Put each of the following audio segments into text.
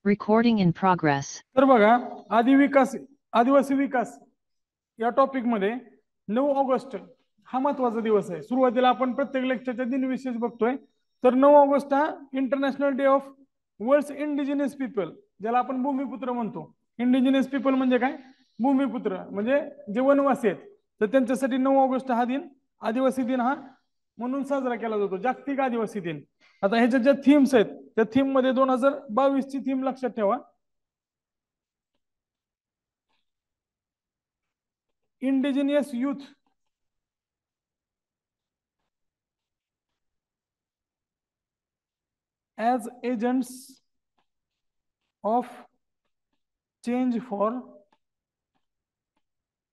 Recording in progress. तर बघा, आदिवासी विकास या टॉपिक मध्ये 9 ऑगस्ट हा महत्वाचा दिवस आहे. सुरुवातीला आपण प्रत्येक लेक्चरच्या दिनविशेष बघतोय. तर 9 ऑगस्ट हा international day of world's indigenous people, ज्याला आपण भूमिपुत्र म्हणतो. इंडिजिनस पीपल म्हणजे काय? भूमिपुत्र म्हणजे जे वनवासी आहेत. तर त्यांच्यासाठी 9 ऑगस्ट हा दिन, आदिवासी दिन हा म्हणून साजरा केला जातो, जागतिक आदिवासी दिन. आता ह्याच्या ज्या थीम्स आहेत त्या थीम मध्ये 2022 ची थीम लक्षात ठेवा. Indigenous youth as agents of change for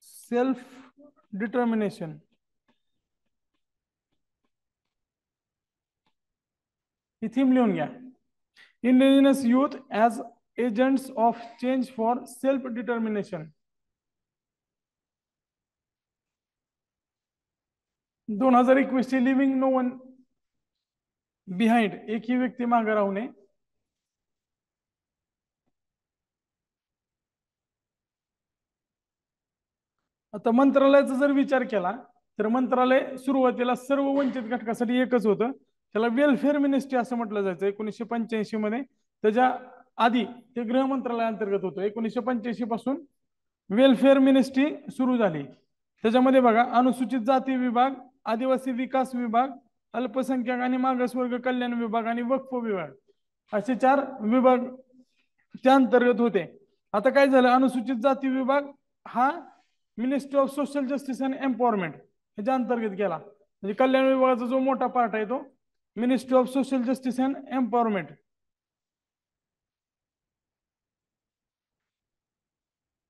self determination. He theme लिहून घ्या. Indigenous youth as agents of change for self determination. 2021 ची लिव्हिंग नो वन बिहाइंड, एकही व्यक्ती मागे राहू नये. आता मंत्रालयाचा जर विचार केला तर मंत्रालय सुरुवातीला सर्व वंचित घटकासाठी एकच होतं. त्याला वेलफेअर मिनिस्ट्री असं म्हटलं जायचं 1985 मध्ये. त्याच्या आधी ते गृह मंत्रालयाअंतर्गत होतं. 1985 पासून वेलफेअर मिनिस्ट्री सुरू झाली. त्याच्यामध्ये बघा, अनुसूचित जाती विभाग, आदिवासी विकास विभाग, अल्पसंख्याक आणि मागासवर्ग कल्याण विभाग आणि वक्फ विभाग असे 4 विभाग त्या अंतर्गत होते. आता काय झालं, अनुसूचित जाती विभाग हा ministry of social justice and empowerment ह्याच्या अंतर्गत गेला. म्हणजे कल्याण विभागाचा जो मोठा पार्ट आहे तो ministry of social justice and empowerment.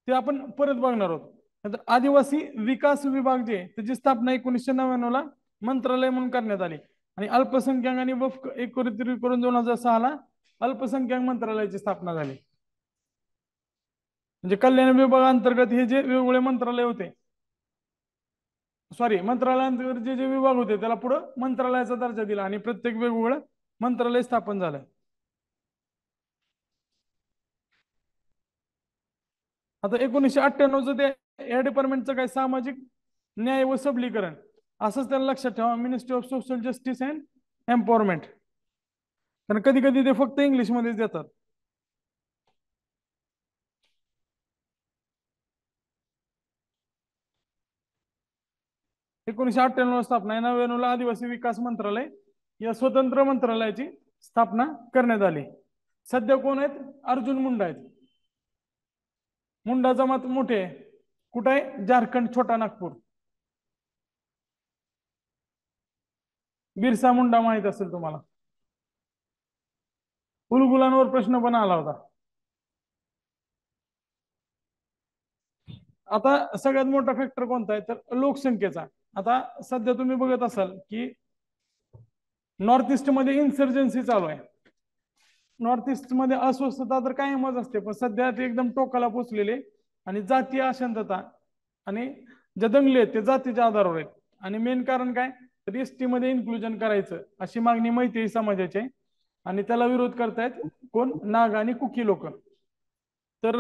ते आपण परत बघणार आहोत. आदिवासी विकास विभाग जे त्याची स्थापना 1999 ला मंत्रालय म्हणून करण्यात आली. आणि अल्पसंख्याक आणि वक्फ एकत्रित करून 2006 ला अल्पसंख्याक मंत्रालयाची स्थापना झाली. म्हणजे कल्याण विभागांतर्गत हे जे वेगवेगळे मंत्रालय होते, सॉरी मंत्रालयांतर्गत जे जे विभाग होते त्याला पुढे मंत्रालयाचा दर्जा दिला आणि प्रत्येक वेगवेगळं मंत्रालय स्थापन झालं. आता 1998 ते या डिपार्टमेंटचं काय, सामाजिक न्याय व सबलीकरण असंच त्याला लक्षात ठेवा, ministry of social justice and empowerment. कारण कधी कधी ते फक्त इंग्लिश मध्येच देतात. एकोणीसशे 98 स्थापना. 99 ला आदिवासी विकास मंत्रालय या स्वतंत्र मंत्रालयाची स्थापना करण्यात आली. सध्या कोण आहेत? अर्जुन मुंडा आहेत. मुंडा जमात मोठे कुठे आहे? झारखंड, छोटा नागपूर. बिरसा मुंडा माहित असेल तुम्हाला. उलगुलांवर प्रश्न पण आला होता. आता सगळ्यात मोठा फॅक्टर कोणता आहे तर लोकसंख्येचा. आता सध्या तुम्ही बघत असाल की नॉर्थ ईस्ट मध्ये इन्सर्जन्सी चालू आहे. नॉर्थ ईस्ट मध्ये अस्वस्थता तर कायमच असते, पण सध्या ते एकदम टोकाला पोचलेले. आणि जातीय अशांतता आणि जे दंगली आहेत ते जातीच्या आधारावर आहेत. आणि मेन कारण काय तर एसटी मध्ये इन्क्लुजन करायचं अशी मागणी मैत्री समाजाची आहे. आणि त्याला विरोध करतायत कोण? नाग आणि कुकी लोक. तर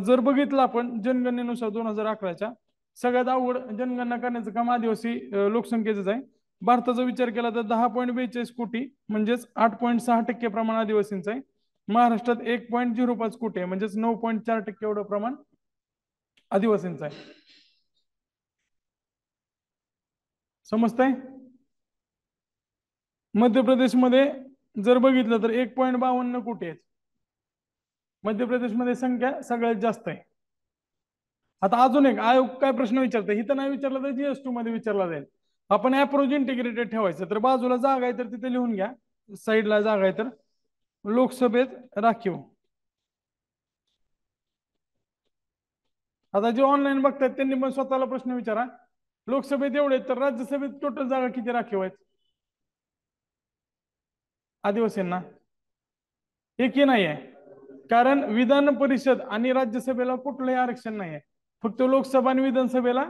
जर बघितलं आपण जनगणनेनुसार 2011च्या सगळ्यात अवघड जनगणना करण्याचं काम आदिवासी लोकसंख्येच आहे. भारताचा विचार केला तर 10.42 कोटी म्हणजेच 8.6% प्रमाण आदिवासींचं आहे. महाराष्ट्रात 1.05 कोटी आहे म्हणजेच 9.4% एवढं प्रमाण आदिवासींचं आहे. समजतंय? मध्य प्रदेशमध्ये जर बघितलं तर 1.52 कोटी आहेत. मध्य प्रदेशमध्ये संख्या सगळ्यात जास्त आहे. आता अजून एक आयोग काय प्रश्न विचारतोय, इथं नाही विचारला तर GS2 मध्ये विचारला जाईल. आपण अप्रोच इंटिग्रेटेड ठेवायचं. तर बाजूला जागा आहे तर तिथे लिहून घ्या, साईडला जागा आहे तर लोकसभेत राखीव. आता जे ऑनलाईन बघतात त्यांनी पण स्वतःला प्रश्न विचारा, लोकसभेत एवढे तर राज्यसभेत टोटल जागा किती राखीव आहेत आदिवासींना? एकही नाही आहे. कारण विधान परिषद आणि राज्यसभेला कुठलंही आरक्षण नाही आहे. फक्त लोकसभा आणि विधानसभेला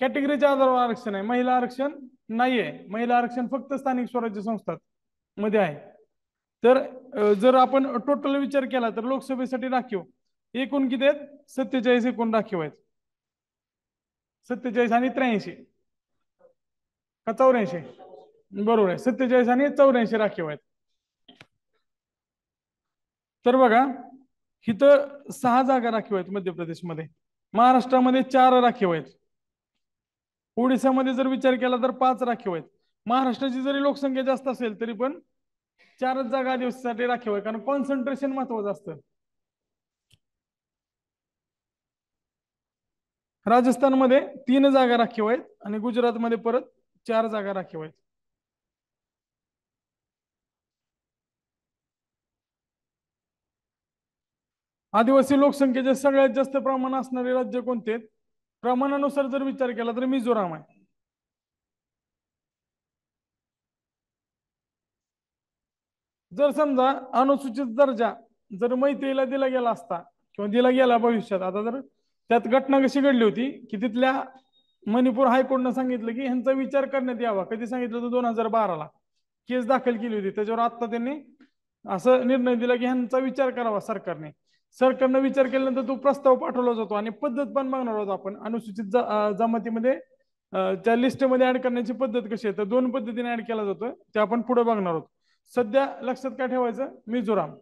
कॅटेगरीच्या आधारावर आरक्षण आहे. महिला आरक्षण नाहीये. महिला आरक्षण फक्त स्थानिक स्वराज्य संस्थात मध्ये आहे. तर जर आपण टोटल विचार केला तर लोकसभेसाठी राखीव एकूण किती आहेत? 47 एकूण राखीव आहेत. 47 आणि 83 का 84? बरोबर आहे, 47 आणि 84 राखीव आहेत. तर बघा इथं 6 जागा राखीव आहेत मध्य प्रदेशमध्ये, महाराष्ट्रामध्ये 4 राखीव आहेत, ओडिशामध्ये जर विचार केला तर 5 राखीव आहेत. महाराष्ट्राची जरी लोकसंख्या जास्त असेल तरी पण 4च जागा आदिवासीसाठी राखीव आहे, कारण कॉन्सन्ट्रेशन महत्वाचं असतं. राजस्थानमध्ये 3 जागा राखीव आहेत आणि गुजरातमध्ये परत 4 जागा राखीव आहेत. आदिवासी लोकसंख्येचे सगळ्यात जास्त प्रमाण असणारे राज्य कोणते आहेत? प्रमाणानुसार जर विचार केला तर मिझोराम आहे. जर समजा अनुसूचित दर्जा जर मैत्रीला दिला गेला असता किंवा दिला गेला भविष्यात, आता जर त्यात घटना कशी घडली होती की तिथल्या मणिपूर हायकोर्टनं सांगितलं की ह्यांचा विचार करण्यात यावा. कधी सांगितलं होतं? 2012ला केस दाखल केली होती. त्याच्यावर आता त्यांनी असं निर्णय दिला की ह्यांचा विचार करावा सरकारने. सरकारनं विचार केल्यानंतर तो प्रस्ताव पाठवला जातो आणि पद्धत पण बघणार आहोत आपण अनुसूचित जमातीमध्ये त्या लिस्टमध्ये ऍड करण्याची पद्धत कशी आहे. तर 2 पद्धतीने ऍड केला जातो, ते आपण पुढे बघणार आहोत. सध्या लक्षात काय ठेवायचं? मिझोराम.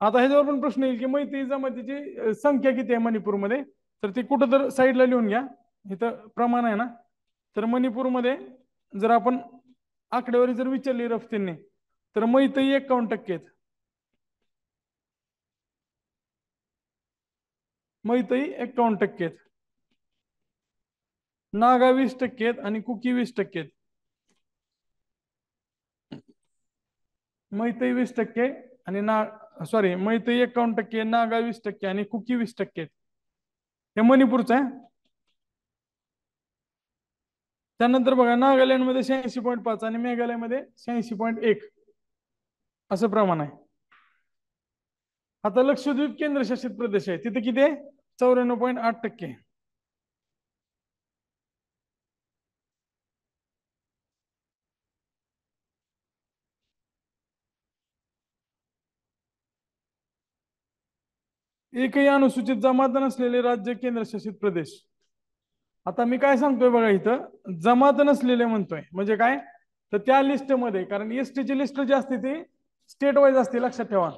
आता ह्याच्यावर पण प्रश्न येईल की मैत्री जमातीची संख्या किती आहे मणिपूरमध्ये, तर ती कुठं तर साईडला लिहून घ्या, इथं प्रमाण आहे ना. तर मणिपूरमध्ये जर आपण आकडेवारी जर विचारली रफ्तींनी तर मैत्री 51% आहेत. मैत्री 51% आहेत, नागा 20% आहेत आणि कुकी 20% आहेत. मैत्री 20% आणि सॉरी मैत्री 51%, नागा 20% आणि कुकी 20% आहेत. हे मणिपूरचं आहे. त्यानंतर बघा नागालँडमध्ये 86.5 आणि मेघालयमध्ये 86.1 असं प्रमाण आहे. आता लक्षद्वीप केंद्रशासित प्रदेश आहे, तिथे किती आहे? 94.8%. एकही अनुसूचित जमात नसलेले राज्य केंद्रशासित प्रदेश. आता मी काय सांगतोय बघा, इथं जमात नसलेले म्हणतोय म्हणजे काय, तर त्या लिस्टमध्ये, कारण एसटीची लिस्ट जी असते ती स्टेट वाईज असते, लक्षात ठेवा.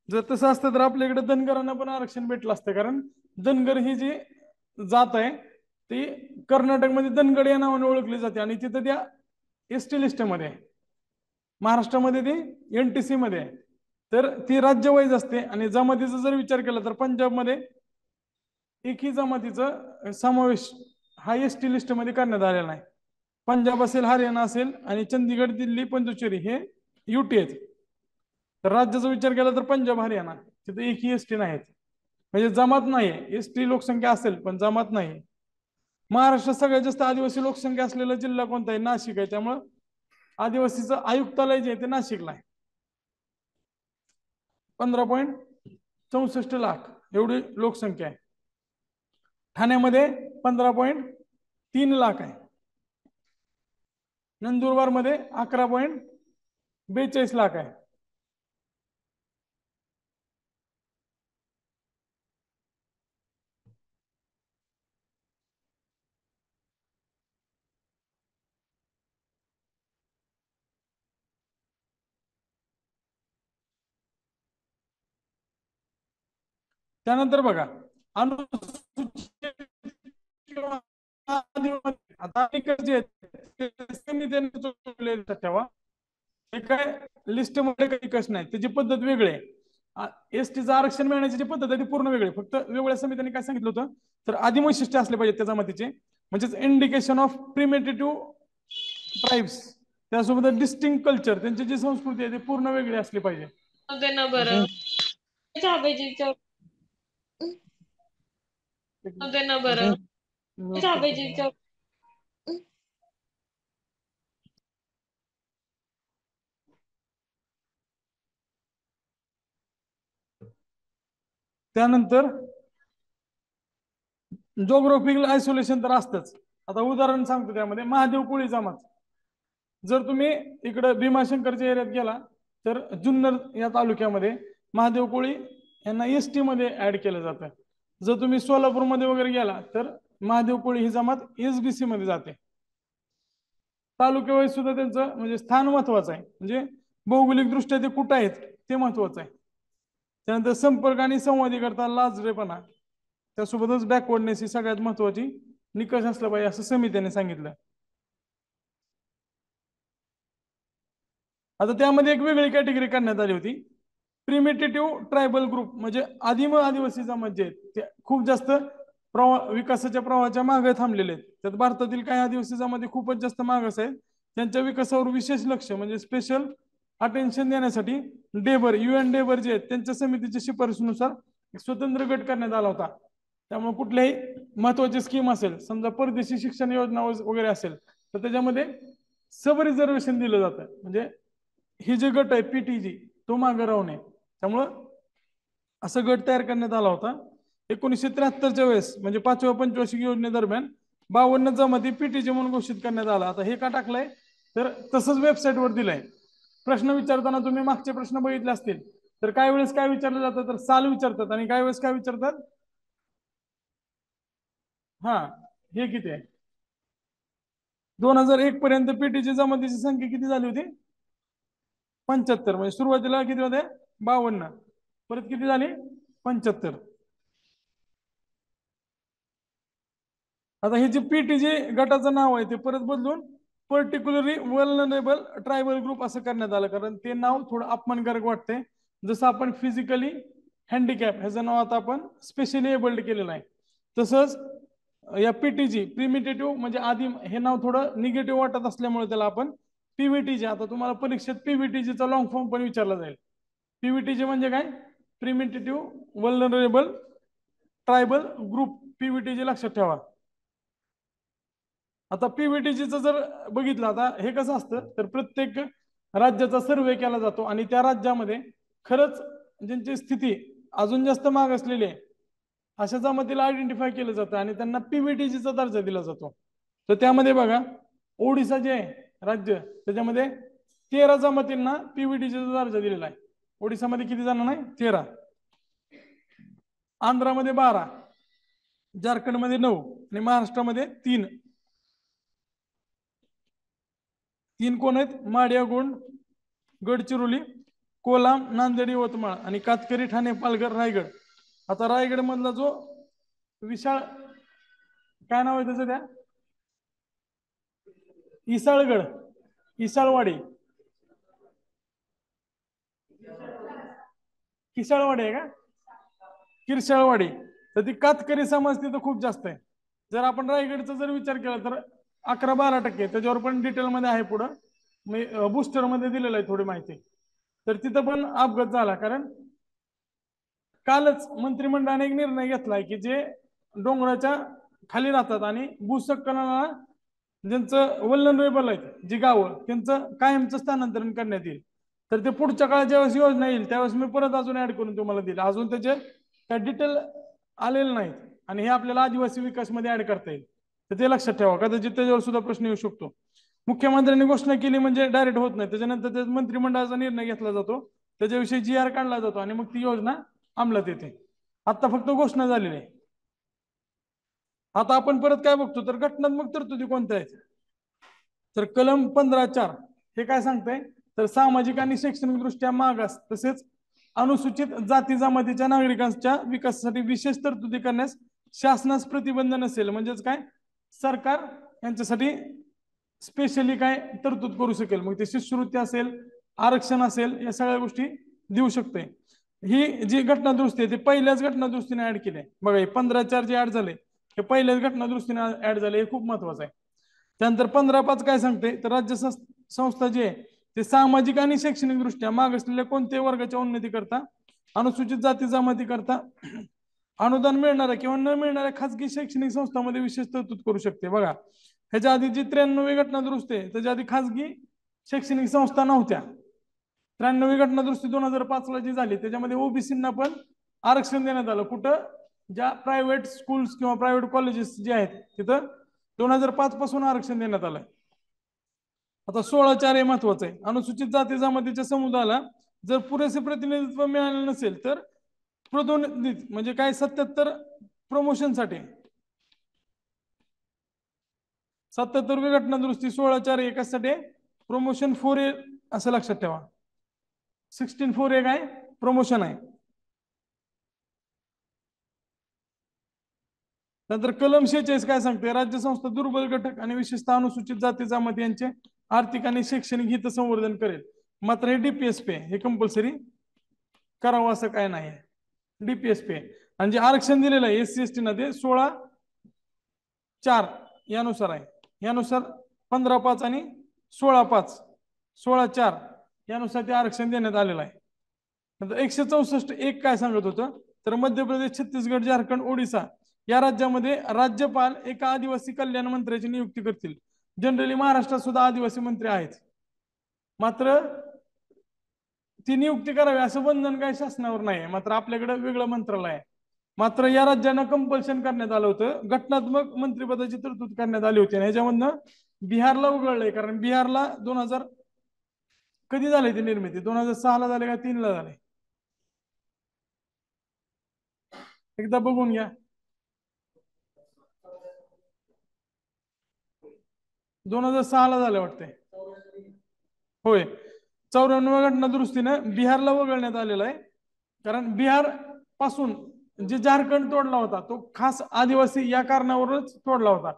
जर तसं असतं तर आपल्याकडे धनगरांना पण आरक्षण भेटलं असतं, कारण धनगर ही जी जात आहे ती कर्नाटकमध्ये धनगड या नावाने ओळखली जाते आणि तिथं त्या एसटी लिस्टमध्ये आहे. महाराष्ट्रामध्ये ती एनटीसी मध्ये आहे. तर ती राज्य वाईज असते. आणि जमातीचा जर विचार केला तर पंजाबमध्ये एकही जमातीचा समावेश हा एसटी लिस्ट मध्ये करण्यात आलेला नाही. पंजाब असेल, हरियाणा असेल आणि चंदीगड, दिल्ली, पुदुच्चेरी हे युटी आहेत. तर राज्याचा विचार केला तर पंजाब, हरियाणा तिथे एकही एसटी नाहीत, म्हणजे जमात नाहीये. एसटी लोकसंख्या असेल पण जमात नाही. महाराष्ट्रात सगळ्यात जास्त आदिवासी लोकसंख्या असलेला जिल्हा कोणता आहे? नाशिक आहे. त्यामुळं आदिवासीचं आयुक्तालय जे आहे ते नाशिकला आहे. 15.64 लाख एवढी लोकसंख्या आहे. ठाण्यामध्ये 15.3 लाख आहे. नंदुरबार मध्ये 11.42 लाख आहे. त्यानंतर बघा अनुसूचित आता जे ठेवा, हे काय लिस्ट मध्ये काही कश नाही, त्याची पद्धत वेगळी आहे. एसटीचं आरक्षण मिळण्याची जी पद्धत आहे ती पूर्ण वेगळी. फक्त वेगळ्या समितीने काय सांगितलं होतं, तर आदिवैशिष्ट्य असले पाहिजे त्या जमातीचे, म्हणजेच इंडिकेशन ऑफ प्रिमेटिव्ह ट्राईब्स, त्यासोबत डिस्टिंक्ट कल्चर, त्यांची जी संस्कृती आहे ती पूर्ण वेगळी असली पाहिजे. बरं त्यानंतर जोग्राफिकल आयसोलेशन तर असतंच. आता उदाहरण सांगतो, त्यामध्ये महादेव कोळी जमात. जर तुम्ही इकडे भीमाशंकरच्या एरियात गेला तर जुन्नर या तालुक्यामध्ये महादेव कोळी यांना एसटी मध्ये ऍड केलं जातं. जर तुम्ही सोलापूरमध्ये वगैरे गेला तर महादेव कोळी ही जमात एसबीसी मध्ये जाते. तालुक्यावाईज सुद्धा त्यांचं म्हणजे स्थान महत्वाचं आहे, म्हणजे भौगोलिक दृष्ट्या ते कुठं आहेत ते महत्वाचं आहे. त्यानंतर संपर्क आणि संवादी करता लाजरेपणा, त्यासोबतच बॅकवर्डनेस ही सगळ्यात महत्वाची निकष असला पाहिजे असं समितीने सांगितलं. आता त्यामध्ये एक वेगळी कॅटेगरी करण्यात आली होती, प्रिमिटेटिव्ह ट्रायबल ग्रुप, म्हणजे आदिम आदिवासी जमात जे आहेत ते खूप जास्त विकासाच्या प्रवाहाच्या मागे थांबलेले आहेत. त्यात भारतातील काही आदिवासी जमाती खूपच जास्त मागास आहेत. त्यांच्या विकासावर विशेष लक्ष म्हणजे स्पेशल अटेन्शन देण्यासाठी डेबर, UN डेबर जे आहेत त्यांच्या समितीच्या शिफारशीनुसार स्वतंत्र गट करण्यात आला होता. त्यामुळे कुठल्याही महत्वाची स्कीम असेल, समजा परदेशी शिक्षण योजना वगैरे असेल, तर त्याच्यामध्ये सब रिझर्वेशन दिलं जातं. म्हणजे हे जे गट आहे PTG तो मागे राहू नये, त्यामुळं असं गट तयार करण्यात आला होता. 1973च्या वेळेस म्हणजे 5व्या पंचवार्षिक योजनेदरम्यान 52 जमाती PTG म्हणून घोषित करण्यात आला. आता हे का टाकलंय तर तसंच वेबसाईटवर दिलंय. प्रश्न विचारताना तुम्ही मागचे प्रश्न बघितले असतील तर काही वेळेस काय विचारलं जातं तर साल विचारतात आणि काही वेळेस काय विचारतात, हा हे किती आहे. 2001 पर्यंत PTG जमातीची संख्या किती झाली होती, 75. म्हणजे सुरुवातीला किती होते, 52, परत किती झाली, 75. आता हे जे PTG गटाचं नाव आहे ते परत बदलून पर्टिक्युलरली वल्नरेबल ट्रायबल ग्रुप असं करण्यात आलं, कारण ते नाव थोडं अपमानकारक वाटतंय. जसं आपण फिजिकली हँडिकॅप ह्याचं नाव आता आपण स्पेशली एबल्ड केलेलं आहे, तसंच या PTG प्रिमिटेटिव्ह म्हणजे आदिम हे नाव थोडं निगेटिव्ह वाटत असल्यामुळे त्याला आपण PVTG, आता तुम्हाला परीक्षेत PVTG चा लॉंग फॉर्म पण विचारला जाईल. PVTG म्हणजे काय, प्रिमिटेटिव्ह वल्नरेबल ट्रायबल ग्रुप, PVTG लक्षात ठेवा. आता PVTGचं जर बघितलं, आता हे कसं असतं तर प्रत्येक राज्याचा सर्वे केला जातो आणि त्या राज्यामध्ये खरंच ज्यांची स्थिती अजून जास्त मागासलेली आहे अशा जमातीला आयडेंटिफाय केलं जातं आणि त्यांना PVTGचा दर्जा दिला जातो. तर त्यामध्ये बघा ओडिसा जे आहे राज्य, त्याच्यामध्ये 13 जमातींना PVTGचा दर्जा दिलेला आहे. ओडिसामध्ये किती जणांना आहे, 13. आंध्रामध्ये 12, झारखंडमध्ये 9 आणि महाराष्ट्रामध्ये 3. कोण आहेत, माडिया गोंड, गडचिरोली, कोलाम, नांदेड, यवतमाळ आणि कातकरी, ठाणे, पालघर, रायगड. आता रायगड मधला जो विशाळ, काय नाव आहे त्याचं, त्या इसाळगड, इसाळवाडी, किसाळवाडी आहे का, किरसाळवाडी, तर ती कातकरी समाज तिथं खूप जास्त आहे. जर आपण रायगडचा जर विचार केला तर 11-12%, त्याच्यावर पण डिटेलमध्ये आहे पुढं, मी बुस्टर मध्ये दिलेलं आहे थोडी माहिती. तर तिथं पण अपघात झाला, कारण कालच मंत्रिमंडळाने एक निर्णय घेतलाय की जे डोंगराच्या खाली राहतात आणि भूसंकलनाला ज्यांचं वल्नरेबल आहेत जी गावं, त्यांचं कायमचं स्थानांतरण करण्यात येईल. तर ते पुढच्या काळात ज्यावेळेस योजना येईल त्यावेळेस मी परत अजून ऍड करून तुम्हाला दिलं, अजून त्याचे काय डिटेल आलेले नाहीत आणि हे आपल्याला आदिवासी विकास मध्ये ऍड करता येईल. तर ते लक्षात ठेवा, कदाचित त्याच्यावर सुद्धा प्रश्न येऊ शकतो. मुख्यमंत्र्यांनी घोषणा केली म्हणजे डायरेक्ट होत नाही, त्याच्यानंतर ते मंत्रिमंडळाचा निर्णय घेतला जातो, त्याच्याविषयी GR काढला जातो आणि मग ती योजना अंमलात येते. आता फक्त घोषणा झालेली आहे. आता आपण परत काय बघतो तर घटनात्मक तरतुदी कोणत्या आहेत, तर कलम 15(4) हे काय सांगतंय तर सामाजिक आणि शैक्षणिक दृष्ट्या मागास तसेच अनुसूचित जाती जमातीच्या नागरिकांच्या विकासासाठी विशेष तरतुदी करण्यास शासनास प्रतिबंध नसेल. म्हणजेच काय, सरकार यांच्यासाठी स्पेशली काय तरतूद करू शकेल, मग ते शिष्यवृत्ती असेल, आरक्षण असेल, या सगळ्या गोष्टी देऊ शकते. ही जी घटना दुरुस्ती आहे ते पहिल्याच घटना दुरुस्तीने ऍड केली आहे बघा. हे 15(4) जे ऍड झाले हे पहिल्याच घटना दुरुस्तीने ऍड झाले, हे खूप महत्वाचं आहे. त्यानंतर 15(5) काय सांगते तर राज्य संस्था जी आहे ते सामाजिक आणि शैक्षणिक दृष्ट्या मागासलेल्या कोणत्याही वर्गाच्या उन्नती करता, अनुसूचित जाती जमाती करता अनुदान मिळणाऱ्या किंवा न मिळणाऱ्या खाजगी शैक्षणिक संस्थांमध्ये विशेष तरतूद करू शकते. बघा ह्याच्या आधी जी 93वी घटना दुरुस्ती आहे त्याच्या आधी खाजगी शैक्षणिक संस्था नव्हत्या. 93वी घटना दुरुस्ती 2005 ला जी झाली त्याच्यामध्ये ओबीसींना पण आरक्षण देण्यात आलं. कुठं, ज्या प्रायव्हेट स्कूल्स किंवा प्रायव्हेट कॉलेजेस जे आहेत तिथं 2005 पासून आरक्षण देण्यात आलं. आता 16(4) हे महत्वाचं आहे. अनुसूचित जाती जमातीच्या समुदायाला जर पुरेसे प्रतिनिधित्व मिळाले नसेल तर पदोन्नती म्हणजे काय 77 प्रमोशनसाठी 77वी घटना दुरुस्ती 16(4) एकासाठी प्रमोशन 4A असं लक्षात ठेवा. 16(4) काय प्रमोशन आहे. नंतर कलम 46 काय सांगते, राज्य संस्था दुर्बल घटक आणि विशेषतः अनुसूचित जाती जमाती यांचे आर्थिक आणि शैक्षणिक हित संवर्धन करेल. मात्र हे DPSP हे कंपल्सरी करावं असं काय नाही. DPSP आणि जे आरक्षण दिलेलं आहे SC ST ना ते 16(4) यानुसार आहे. यानुसार 15(5) आणि 16(5) 16(4) यानुसार ते आरक्षण देण्यात आलेलं आहे. नंतर 164(1) काय सांगत होतं, तर मध्य प्रदेश, छत्तीसगड, झारखंड, ओडिसा या राज्यामध्ये राज्यपाल एका आदिवासी कल्याण मंत्र्याची नियुक्ती करतील. जनरली महाराष्ट्रात सुद्धा आदिवासी मंत्री आहेत, मात्र ती नियुक्ती करावी असं बंधन काही शासनावर नाही. मात्र आपल्याकडे वेगळं मंत्रालय आहे. मात्र या राज्यांना कंपल्शन करण्यात आलं होतं, घटनात्मक मंत्रिपदाची तरतूद करण्यात आली होती. आणि ह्याच्यामधनं बिहारला उघडलंय, कारण बिहारला 2000 कधी झाली ती निर्मिती, 2006 ला झाले का 3 ला झाले, एकदा बघून घ्या. 2006 ला झालं वाटतंय. होय, 94व्या घटना दुरुस्तीनं बिहारला वगळण्यात आलेला आहे. कारण बिहार पासून जे झारखंड तोडला होता तो खास आदिवासी या कारणावरच तोडला होता.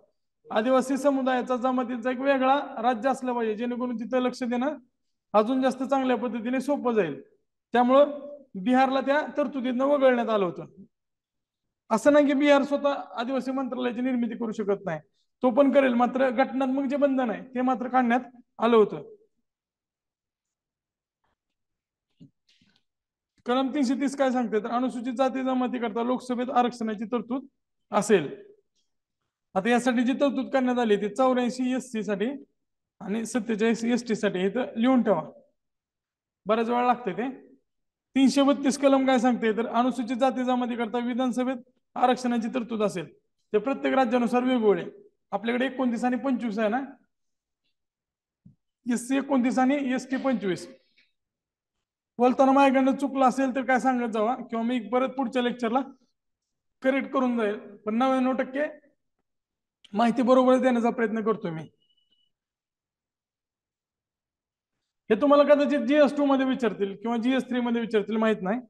आदिवासी समुदायाचा जमातीचा एक वेगळा राज्य असलं पाहिजे, जेणेकरून तिथं लक्ष देणं अजून जास्त चांगल्या पद्धतीने सोपं जाईल. त्यामुळं बिहारला त्या तरतुदीतनं वगळण्यात आलं होतं. असं नाही की बिहार स्वतः आदिवासी मंत्रालयाची निर्मिती करू शकत नाही, तो पण करेल. मात्र घटनात्मक जे बंधन आहे ते मात्र काढण्यात आलं होतं. कलम 330 काय सांगते, तर अनुसूचित जाती जमाती करता लोकसभेत आरक्षणाची तरतूद असेल. आता यासाठी जी तरतूद करण्यात आली ती 84 SC साठी आणि 47 ST साठी, इथं लिहून ठेवा, बऱ्याच वेळा लागते ते. 332 कलम काय सांगते, तर अनुसूचित जाती जमाती करता विधानसभेत आरक्षणाची तरतूद असेल. ते प्रत्येक राज्यानुसार वेगवेगळे. आपल्याकडे 29 आणि 25 आहे ना, SC 29 आणि ST 25. बोलताना माझ्याकडनं चुकलं असेल तर काय सांगत जावा, किंवा मी परत पुढच्या लेक्चरला करेक्ट करून जाईल. पण 99% माहिती बरोबर देण्याचा प्रयत्न करतोय मी. हे तुम्हाला कदाचित GS2 मध्ये विचारतील किंवा GS3 मध्ये विचारतील, माहित नाही.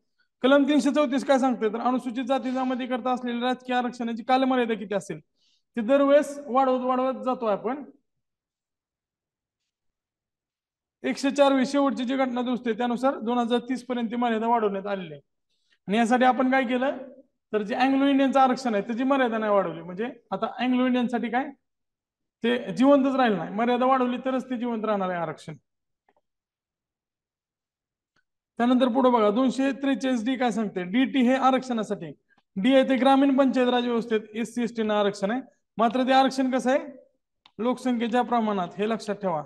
कलम 334 काय सांगते, तर अनुसूचित जाती जमाती करता असलेल्या राजकीय आरक्षणाची कालमर्यादा किती असेल. ते दरवेळेस वाढवत जातो आपण. 104 शेवटची जी घटना दुरुस्ती त्यानुसार 2030 पर्यंत मर्यादा वाढवण्यात आलेली आहे. आणि यासाठी आपण काय केलं, तर जे अँग्लो इंडियनचं आरक्षण आहे त्याची मर्यादा नाही वाढवली. म्हणजे आता अँग्लो इंडियनसाठी काय ते जिवंतच राहिलं नाही, मर्यादा वाढवली तरच ते जिवंत राहणार आहे आरक्षण. त्यानंतर पुढे बघा 243D काय सांगते, DT हे आरक्षणासाठी. डी आहे ते ग्रामीण पंचायत राज व्यवस्थेत SC ST ना आरक्षण आहे. मात्र ते आरक्षण कसं आहे, लोकसंख्येच्या प्रमाणात, हे लक्षात ठेवा.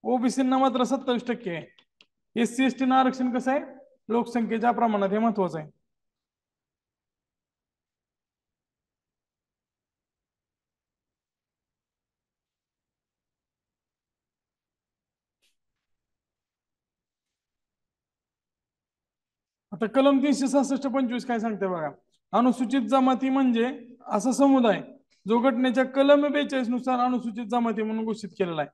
OBC ना मात्र 27% आहे. SC ST ना आरक्षण कसं आहे, लोकसंख्येच्या प्रमाणात, हे महत्वाचं आहे. आता कलम 366(25) काय सांगते बघा, अनुसूचित जमाती म्हणजे असा समुदाय जो घटनेच्या कलम 42 नुसार अनुसूचित जमाती म्हणून घोषित केलेला आहे.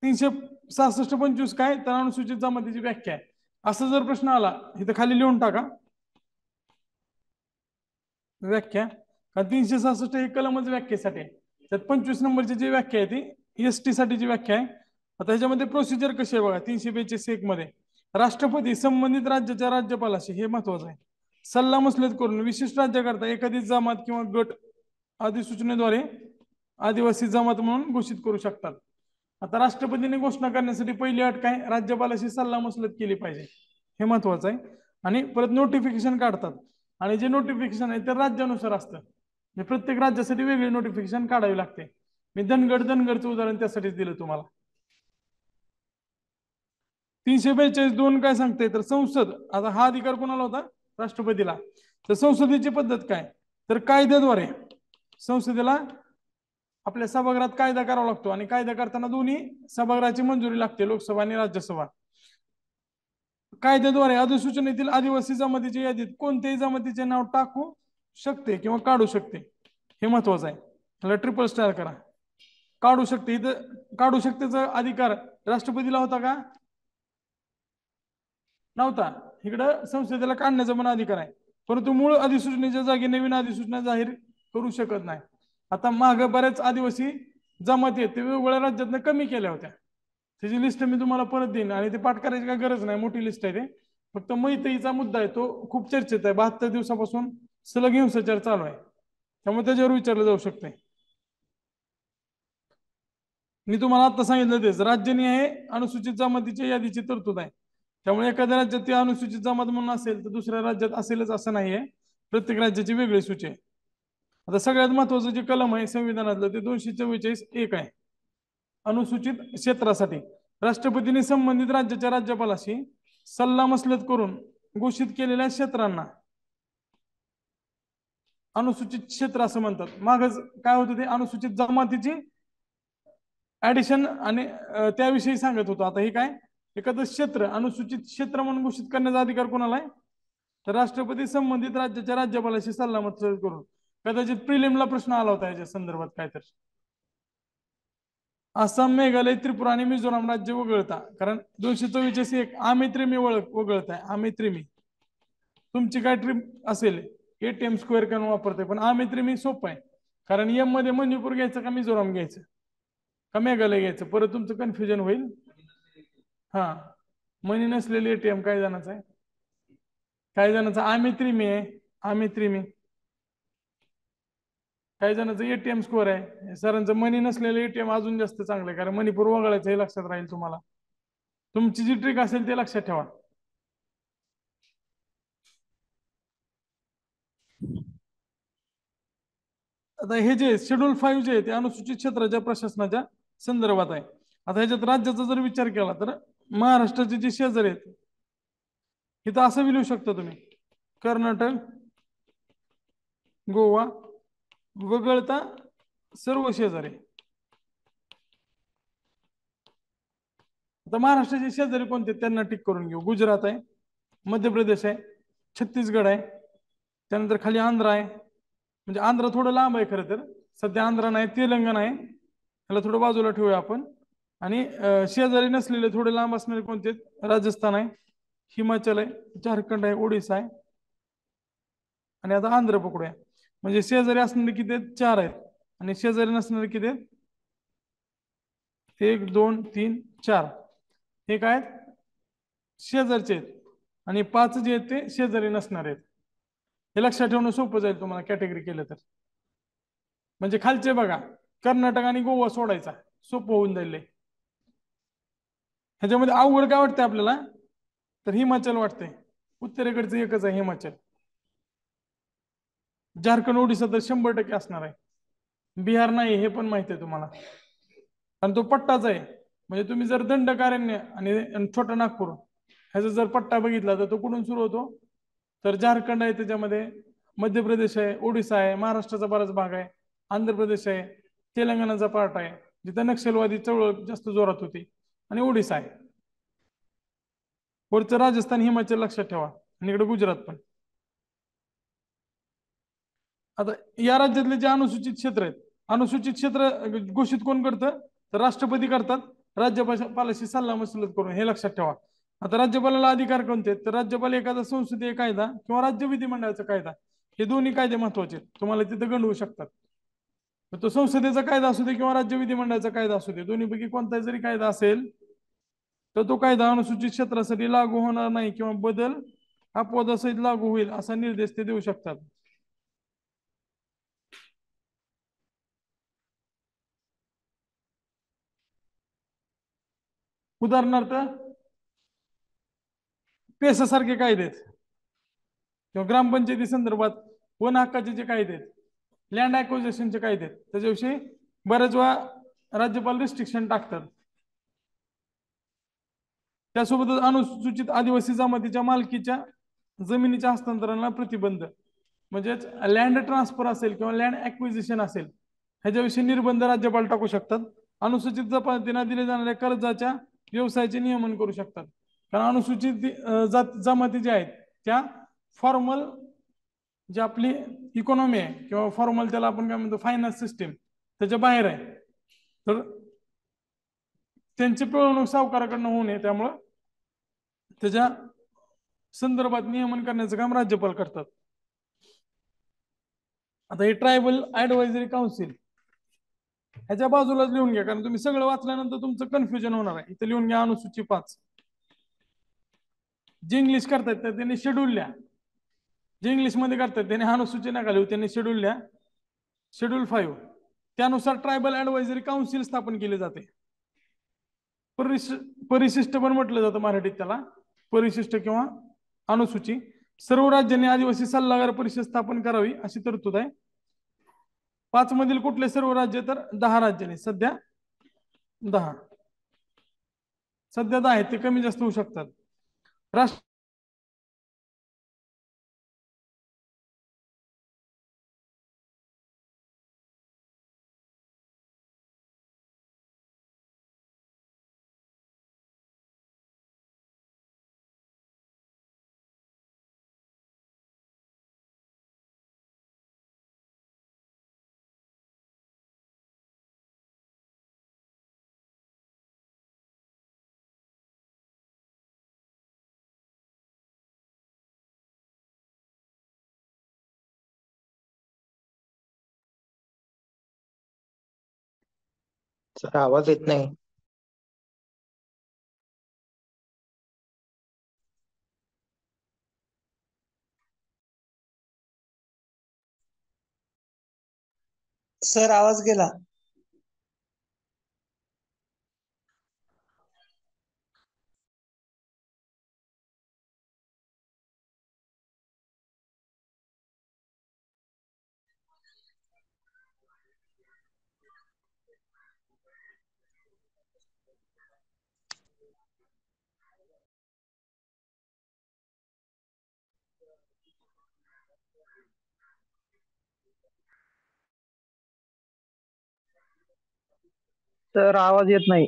366(25) काय, तर अनुसूचित जमातीची व्याख्या आहे. असं जर प्रश्न आला इथं खाली लिहून टाका व्याख्या. कारण 366 हे कलमच व्याख्येसाठी आहे. त्यात 25 नंबरची जी व्याख्या आहे ती ST साठीची व्याख्या आहे. आता ह्याच्यामध्ये प्रोसिजर कशी आहे बघा, 342(1) मध्ये राष्ट्रपती संबंधित राज्याच्या राज्यपालाशी, हे महत्वाचं आहे, सल्ला मसलत करून विशिष्ट राज्याकरता एखादी जमात किंवा गट अधिसूचनेद्वारे आदिवासी जमात म्हणून घोषित करू शकतात. आता राष्ट्रपतीने घोषणा करण्यासाठी पहिली अट काय, राज्यपालाशी सल्ला मसलत केली पाहिजे, हे महत्वाचं आहे. आणि परत नोटिफिकेशन काढतात, आणि जे नोटिफिकेशन आहे ते राज्यानुसार असतं. प्रत्येक राज्यासाठी वेगळी नोटिफिकेशन काढावी लागते. मी धनगडचं उदाहरण त्यासाठीच दिलं तुम्हाला. 342(2) काय सांगते, तर संसद, आता हा अधिकार कोणाला होता, राष्ट्रपतीला. तर संसदेची पद्धत काय, तर कायद्याद्वारे संसदेला आपल्या सभागृहात कायदा करावा लागतो आणि कायदा करताना दोन्ही सभागृहाची मंजुरी लागते, लोकसभा आणि राज्यसभा. कायद्याद्वारे अधिसूचनेतील आदिवासी जमातीच्या यादीत कोणत्याही जमातीचे नाव टाकू शकते किंवा काढू शकते, हे महत्वाचं आहे. त्याला ट्रिपल स्टार करा. काढू शकते, इथं काढू शकतेचा अधिकार राष्ट्रपतीला होता का? नव्हता. इकडं संसदेला काढण्याचा पण अधिकार आहे, परंतु मूळ अधिसूचनेच्या जागी नवीन अधिसूचना जाहीर करू शकत नाही. आता माग बऱ्याच आदिवासी जमाती आहेत, ते वेगवेगळ्या राज्यातनं कमी केल्या होत्या. त्याची लिस्ट मी तुम्हाला परत देईन आणि ते पाठ करायची काय गरज नाही, मोठी लिस्ट आहे. ते फक्त मैत्रीचा मुद्दा आहे, तो खूप चर्चेत आहे. 72 दिवसापासून सलग हिंसाचार चालू आहे, त्यामुळे त्याच्यावर विचारलं जाऊ शकते. मी तुम्हाला आता सांगितलं तेच, राज्यनिहाय अनुसूचित जमातीच्या यादीची तरतूद आहे. त्यामुळे एखाद्या राज्यात ती अनुसूचित जमात म्हणून असेल तर दुसऱ्या राज्यात असेलच असं नाहीये, प्रत्येक राज्याची वेगळी सूची आहे. आता सगळ्यात महत्वाचं जे कलम आहे संविधानातलं ते 244(1) आहे. अनुसूचित क्षेत्रासाठी राष्ट्रपतींनी संबंधित राज्याच्या राज्यपालाशी सल्लामसलत करून घोषित केलेल्या क्षेत्रांना अनुसूचित क्षेत्र असं म्हणतात. मागच काय होतं, ते अनुसूचित जमातीची ऍडिशन आणि त्याविषयी सांगत होतो. आता हे काय, एखादं क्षेत्र अनुसूचित क्षेत्र म्हणून घोषित करण्याचा अधिकार कोणाला आहे? तर राष्ट्रपती संबंधित राज्याच्या राज्यपालाशी सल्लामसलत करून. कदाचित प्रिलिमला प्रश्न आला होता याच्या संदर्भात काय तर. आसाम, मेघालय, त्रिपुरा आणि मिझोराम राज्य वगळता, कारण 244(1) आमेत्रिमी वगळताय. आमेत्रिमी तुमची काय ट्रिप असेल ATM स्क्वेअर करून वापरते, पण आमेत्रिमी सोपं आहे. कारण एम मध्ये मणिपूर घ्यायचं का मिझोराम घ्यायचं का मेघालय घ्यायचं, परत तुमचं कन्फ्युजन होईल. हा, मनी नसलेले ATM काय जणांचं आहे, काही जणांचं आमेत्रिमी आहे. आमेत्रिमी काही जणांचं ATM स्कोअर आहे. सरांचं मनी नसलेलं ATM अजून जास्त चांगलं आहे, कारण मणिपूर वगळायचं हे लक्षात राहील तुम्हाला. तुमची जी ट्रिक असेल ते लक्षात ठेवा. आता हे जे शेड्यूल 5 जे आहे ते अनुसूचित क्षेत्राच्या प्रशासनाच्या संदर्भात आहे. आता ह्याच्यात राज्याचा जर विचार केला तर महाराष्ट्राचे जे शेजारी आहेत इथं असं लिहू शकता तुम्ही, कर्नाटक, गोवा वगळता सर्व शेजारी. आता महाराष्ट्राचे शेजारी कोणते त्यांना टिक करून घेऊ. गुजरात आहे, मध्य प्रदेश आहे, छत्तीसगड आहे, त्यानंतर खाली आंध्र आहे. म्हणजे आंध्र थोडं लांब आहे खरं तर, सध्या आंध्र नाही, तेलंगणा आहे, त्याला थोडं बाजूला ठेवूया आपण. आणि शेजारी नसलेले थोडे लांब असणारे कोणते, राजस्थान आहे, हिमाचल आहे, झारखंड आहे, ओडिसा आहे आणि आता आंध्र पकडूया. म्हणजे शेजारी असणारे किती आहेत? 4 आहेत. आणि शेजारी नसणारे किती आहेत? 1 2 3 4. हे काय शेजारचे आहेत आणि 5 जे आहेत ते शेजारी नसणार आहेत. हे लक्षात ठेवणं सोपं जाईल तुम्हाला कॅटेगरी केलं तर. म्हणजे खालचे बघा, कर्नाटक आणि गोवा सोडायचा, सोपं होऊन जाईल. ह्याच्यामध्ये अवघड काय वाटतं आपल्याला, तर हिमाचल वाटतंय. उत्तरेकडचं एकच आहे हिमाचल. झारखंड, ओडिसा तर 100% असणार आहे. बिहार नाही हे पण माहिती आहे तुम्हाला, आणि तो पट्टाच आहे. म्हणजे तुम्ही जर दंडकारण्य आणि छोटा नागपूर ह्याचा जर पट्टा बघितला तर तो कुठून सुरू होतो, तर झारखंड आहे, त्याच्यामध्ये मध्य प्रदेश आहे, ओडिसा आहे, महाराष्ट्राचा बराच भाग आहे, आंध्र प्रदेश आहे, तेलंगणाचा पार्ट आहे जिथं नक्षलवादी चळवळ जास्त जोरात होती, आणि ओडिसा आहे. वरचं राजस्थान, हिमाचल लक्षात ठेवा, आणि इकडे गुजरात पण. आता या राज्यातले जे अनुसूचित क्षेत्र आहेत, अनुसूचित क्षेत्र घोषित कोण करतं, तर राष्ट्रपती करतात राज्यपालाशी सल्लामसलत करून. हे लक्षात ठेवा. आता राज्यपालाला अधिकार कोणते आहेत, तर राज्यपाल एखादा संसदीय कायदा किंवा राज्य विधिमंडळाचा कायदा, हे दोन्ही कायदे महत्वाचे आहेत, तुम्हाला तिथे गंडवू शकतात. तो संसदेचा कायदा असू दे किंवा राज्य विधिमंडळाचा कायदा असू दे, दोन्हीपैकी कोणताही जरी कायदा असेल तर तो कायदा अनुसूचित क्षेत्रासाठी लागू होणार नाही किंवा बदल अपवादासहित लागू होईल असा निर्देश ते देऊ शकतात. उदाहरणार्थ पेसासारखे कायदे आहेत किंवा ग्रामपंचायती संदर्भात वन हक्काचे जे कायदे आहेत, लँड ऍक्विजिशनचे कायदे आहेत, त्याच्याविषयी बऱ्याच वेळा राज्यपाल रिस्ट्रिक्शन टाकतात. त्यासोबतच अनुसूचित आदिवासी जमातीच्या मालकीच्या जमिनीच्या हस्तांतरणाला प्रतिबंध, म्हणजेच लँड ट्रान्सफर असेल किंवा लँड ऍक्विजिशन असेल, ह्याच्याविषयी निर्बंध राज्यपाल टाकू शकतात. अनुसूचित जमातींना दिले जाणाऱ्या कर्जाच्या व्यवसायाचे नियमन करू शकतात. कारण अनुसूचित जमाती ज्या आहेत त्या फॉर्मल जी आपली इकॉनॉमी आहे किंवा फॉर्मल त्याला आपण काय म्हणतो फायनान्स सिस्टीम त्याच्या बाहेर आहे. तर त्यांची पिळवणूक सावकाराकडनं होऊ नये त्यामुळं त्याच्या संदर्भात नियमन करण्याचं काम राज्यपाल करतात. आता हे ट्रायबल ऍडवायझरी काउन्सिल ह्याच्या बाजूलाच लिहून घ्या, कारण तुम्ही सगळं वाचल्यानंतर तुमचं कन्फ्युजन होणार आहे. इथे लिहून घ्या अनुसूची 5. जे इंग्लिश करतात तर त्यांनी शेड्यूल लिहा. जे इंग्लिश मध्ये करतात त्यांनी अनुसूची नका लिहू, त्यांनी शेड्यूल लिहा. शेड्यूल 5 त्यानुसार ट्रायबल ऍडवायझरी काउन्सिल स्थापन केले जाते. परिशिष्ट पण म्हटलं जातं मराठीत त्याला, परिशिष्ट किंवा अनुसूची. सर्व राज्यांनी आदिवासी सल्लागार परिषद स्थापन करावी अशी तरतूद आहे. 5 मधील कुठले सर्व राज्य तर 10 राज्यांनी सध्या 10 आहेत, ते कमी जास्त होऊ शकतात. राष्ट्र सर आवाज येत नाही. सर आवाज गेला. सर आवाज येत नाही.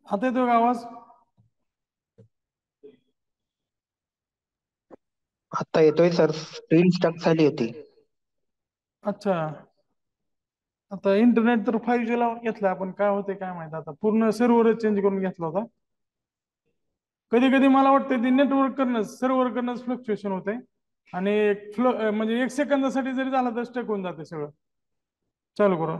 आता येतो का आवाज? आता येतोय सर, स्क्रीन स्टक झाली होती. अच्छा, आता इंटरनेट तर 5G लावून घेतलं आपण, काय होते काय माहिती, आता पूर्ण सर्व्हर चेंज करून घेतला होता. कधी कधी मला वाटतं ते नेटवर्क करणं सर्व्हर करणं फ्लक्च्युएशन होते आणि म्हणजे 1 सेकंदासाठी जरी झालं तर स्टक होऊन जाते सगळं. चालू करू.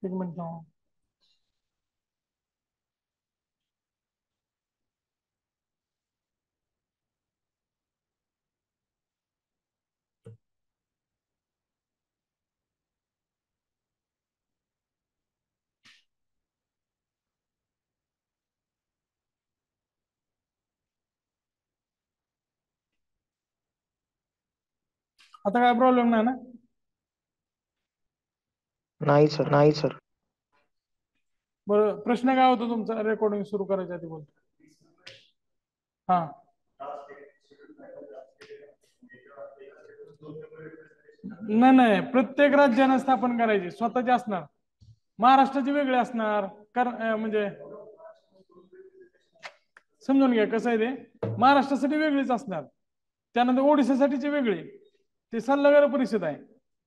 एक मिनिट थांबा. आता काय प्रॉब्लेम नाही ना? नाही सर, नाही सर. बरं, प्रश्न काय होता तुमचा रेकॉर्डिंग सुरू करायच्या आधी बोल. हा, नाही नाही, प्रत्येक राज्यानं स्थापन करायची, स्वतःची असणार. महाराष्ट्राची वेगळी असणार. म्हणजे समजून घ्या कसं आहे ते, महाराष्ट्रासाठी वेगळीच असणार. त्यानंतर ओडिशासाठीची वेगळी. ते सल्लागार परिषद आहे.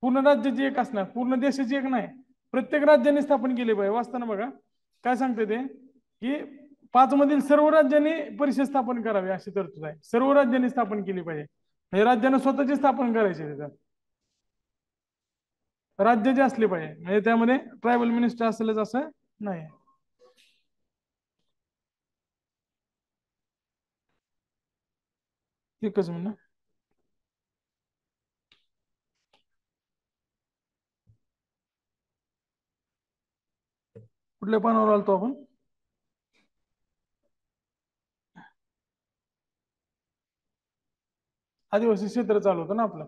पूर्ण राज्याची एक असणार, पूर्ण देशाची एक नाही. प्रत्येक राज्याने स्थापन केले पाहिजे. वाचताना बघा काय सांगते ते, की 5 मधील सर्व राज्यांनी परिषद स्थापन करावी अशी तरतूद आहे. सर्व राज्यांनी स्थापन केली पाहिजे. म्हणजे राज्यानं स्वतःची स्थापन करायची त्याच्यात. राज्याचे असले पाहिजे, म्हणजे त्यामध्ये ट्रायबल मिनिस्टर असेलच असं नाही. एकच मिनिट. कुठल्या पानावर आलतो आपण? आदिवासी क्षेत्र चालू होतं ना आपलं.